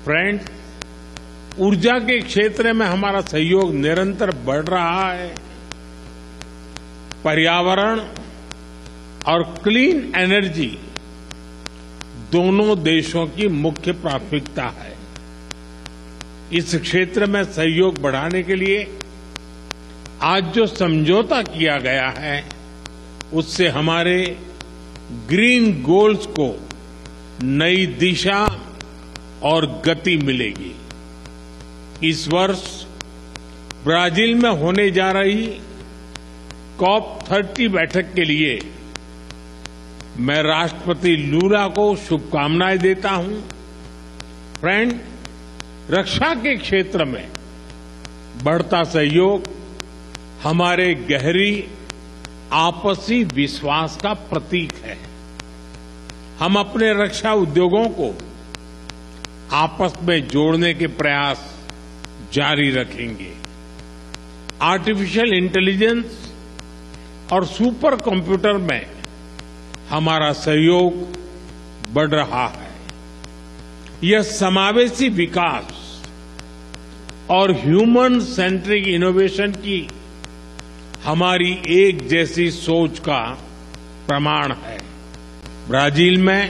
Friends, ऊर्जा के क्षेत्र में हमारा सहयोग निरंतर बढ़ रहा है। पर्यावरण और क्लीन एनर्जी दोनों देशों की मुख्य प्राथमिकता है। इस क्षेत्र में सहयोग बढ़ाने के लिए आज जो समझौता किया गया है, उससे हमारे ग्रीन गोल्स को नई दिशा और गति मिलेगी। इस वर्ष ब्राजील में होने जा रही COP30 बैठक के लिए मैं राष्ट्रपति लूला को शुभकामनाएं देता हूं। फ्रेंड, रक्षा के क्षेत्र में बढ़ता सहयोग हमारे गहरी आपसी विश्वास का प्रतीक है। हम अपने रक्षा उद्योगों को आपस में जोड़ने के प्रयास जारी रखेंगे। आर्टिफिशियल इंटेलिजेंस और सुपर कंप्यूटर में हमारा सहयोग बढ़ रहा है। यह समावेशी विकास और ह्यूमन सेंट्रिक इनोवेशन की हमारी एक जैसी सोच का प्रमाण है। ब्राजील में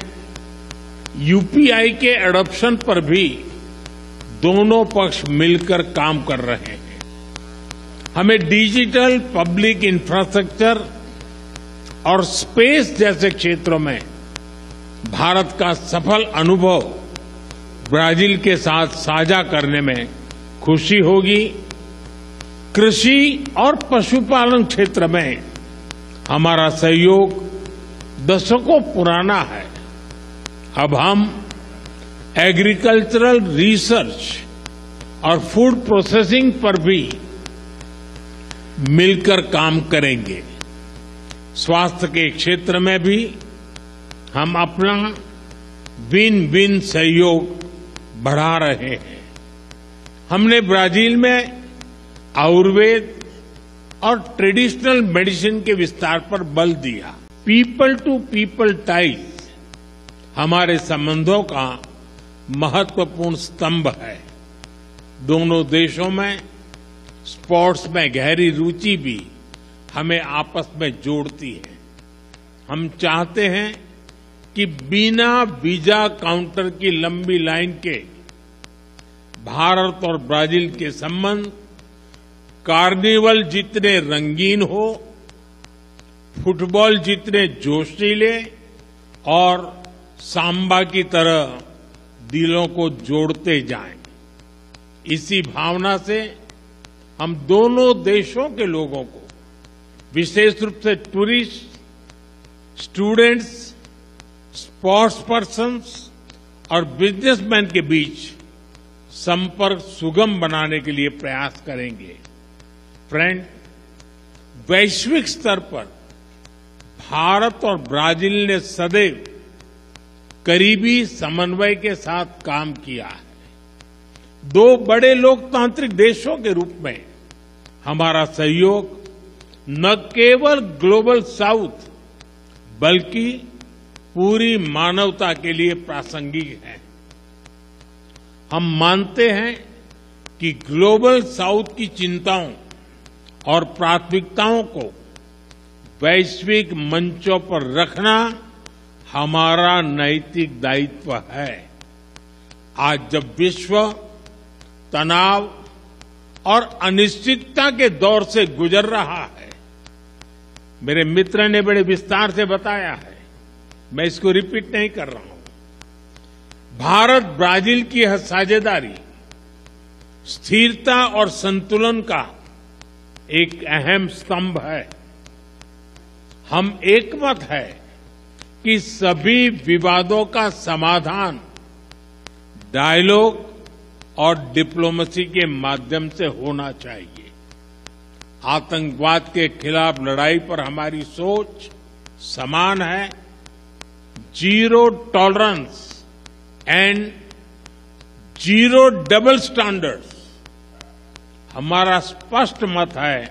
यूपीआई के एडॉप्शन पर भी दोनों पक्ष मिलकर काम कर रहे हैं। हमें डिजिटल पब्लिक इंफ्रास्ट्रक्चर और स्पेस जैसे क्षेत्रों में भारत का सफल अनुभव ब्राजील के साथ साझा करने में खुशी होगी। कृषि और पशुपालन क्षेत्र में हमारा सहयोग दशकों पुराना है। अब हम एग्रीकल्चरल रिसर्च और फूड प्रोसेसिंग पर भी मिलकर काम करेंगे। स्वास्थ्य के क्षेत्र में भी हम अपना विन विन सहयोग बढ़ा रहे हैं। हमने ब्राजील में आयुर्वेद और ट्रेडिशनल मेडिसिन के विस्तार पर बल दिया। पीपल टू पीपल टाइज हमारे संबंधों का महत्वपूर्ण स्तंभ है। दोनों देशों में स्पोर्ट्स में गहरी रुचि भी हमें आपस में जोड़ती है। हम चाहते हैं कि बिना वीजा काउंटर की लंबी लाइन के भारत और ब्राजील के संबंध कार्निवल जितने रंगीन हो, फुटबॉल जितने जोशीले और सांबा की तरह दिलों को जोड़ते जाएं। इसी भावना से हम दोनों देशों के लोगों को, विशेष रूप से टूरिस्ट, स्टूडेंट्स, स्पोर्ट्स पर्सन्स और बिजनेसमैन के बीच संपर्क सुगम बनाने के लिए प्रयास करेंगे। फ्रेंड, वैश्विक स्तर पर भारत और ब्राजील ने सदैव करीबी समन्वय के साथ काम किया है। दो बड़े लोकतांत्रिक देशों के रूप में हमारा सहयोग न केवल ग्लोबल साउथ बल्कि पूरी मानवता के लिए प्रासंगिक है। हम मानते हैं कि ग्लोबल साउथ की चिंताओं और प्राथमिकताओं को वैश्विक मंचों पर रखना हमारा नैतिक दायित्व है। आज जब विश्व तनाव और अनिश्चितता के दौर से गुजर रहा है, मेरे मित्र ने बड़े विस्तार से बताया है, मैं इसको रिपीट नहीं कर रहा हूं। भारत ब्राजील की यह साझेदारी स्थिरता और संतुलन का एक अहम स्तंभ है। हम एकमत है कि सभी विवादों का समाधान डायलॉग और डिप्लोमेसी के माध्यम से होना चाहिए। आतंकवाद के खिलाफ लड़ाई पर हमारी सोच समान है। Zero tolerance and zero double standards हमारा स्पष्ट मत है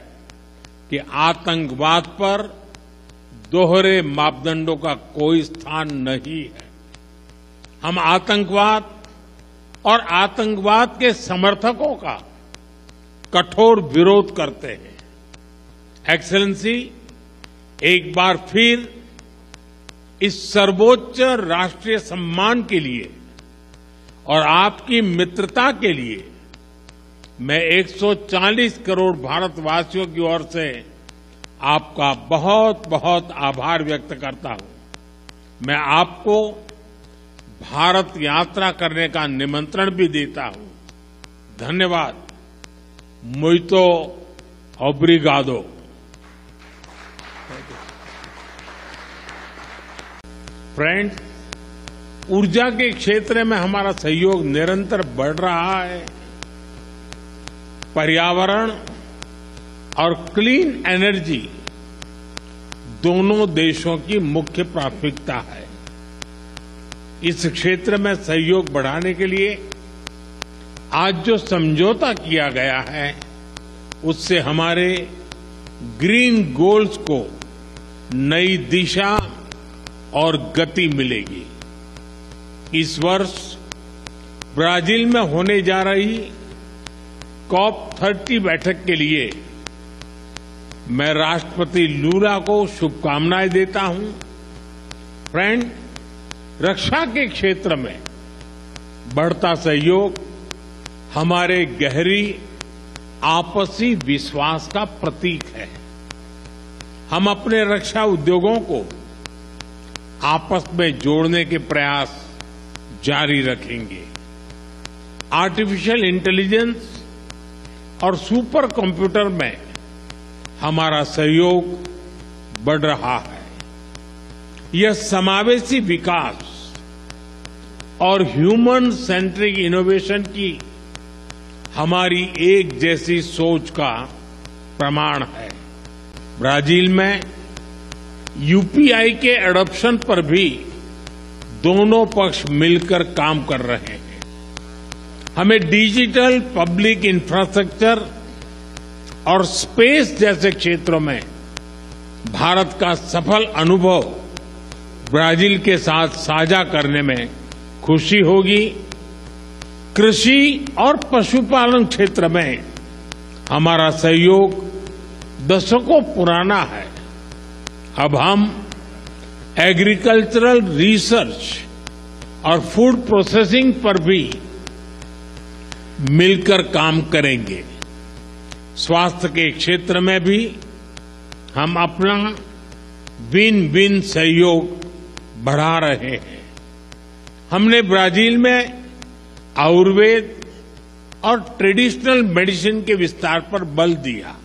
कि आतंकवाद पर दोहरे मापदंडों का कोई स्थान नहीं है। हम आतंकवाद और आतंकवाद के समर्थकों का कठोर विरोध करते हैं। एक्सेलेंसी, एक बार फिर इस सर्वोच्च राष्ट्रीय सम्मान के लिए और आपकी मित्रता के लिए मैं 140 करोड़ भारतवासियों की ओर से आपका बहुत बहुत आभार व्यक्त करता हूं। मैं आपको भारत यात्रा करने का निमंत्रण भी देता हूं। धन्यवाद। मुइतो ओब्रिगादो। फ्रेंड्स, ऊर्जा के क्षेत्र में हमारा सहयोग निरंतर बढ़ रहा है। पर्यावरण और क्लीन एनर्जी दोनों देशों की मुख्य प्राथमिकता है। इस क्षेत्र में सहयोग बढ़ाने के लिए आज जो समझौता किया गया है, उससे हमारे ग्रीन गोल्स को नई दिशा और गति मिलेगी। इस वर्ष ब्राजील में होने जा रही COP30 बैठक के लिए मैं राष्ट्रपति लूला को शुभकामनाएं देता हूं। फ्रेंड, रक्षा के क्षेत्र में बढ़ता सहयोग हमारे गहरी आपसी विश्वास का प्रतीक है। हम अपने रक्षा उद्योगों को आपस में जोड़ने के प्रयास जारी रखेंगे। आर्टिफिशियल इंटेलिजेंस और सुपर कंप्यूटर में हमारा सहयोग बढ़ रहा है। यह समावेशी विकास और ह्यूमन सेंट्रिक इनोवेशन की हमारी एक जैसी सोच का प्रमाण है। ब्राजील में यूपीआई के एडॉप्शन पर भी दोनों पक्ष मिलकर काम कर रहे हैं। हमें डिजिटल पब्लिक इंफ्रास्ट्रक्चर और स्पेस जैसे क्षेत्रों में भारत का सफल अनुभव ब्राजील के साथ साझा करने में खुशी होगी। कृषि और पशुपालन क्षेत्र में हमारा सहयोग दशकों पुराना है। अब हम एग्रीकल्चरल रिसर्च और फूड प्रोसेसिंग पर भी मिलकर काम करेंगे। स्वास्थ्य के क्षेत्र में भी हम अपना विन विन सहयोग बढ़ा रहे हैं। हमने ब्राजील में आयुर्वेद और ट्रेडिशनल मेडिसिन के विस्तार पर बल दिया।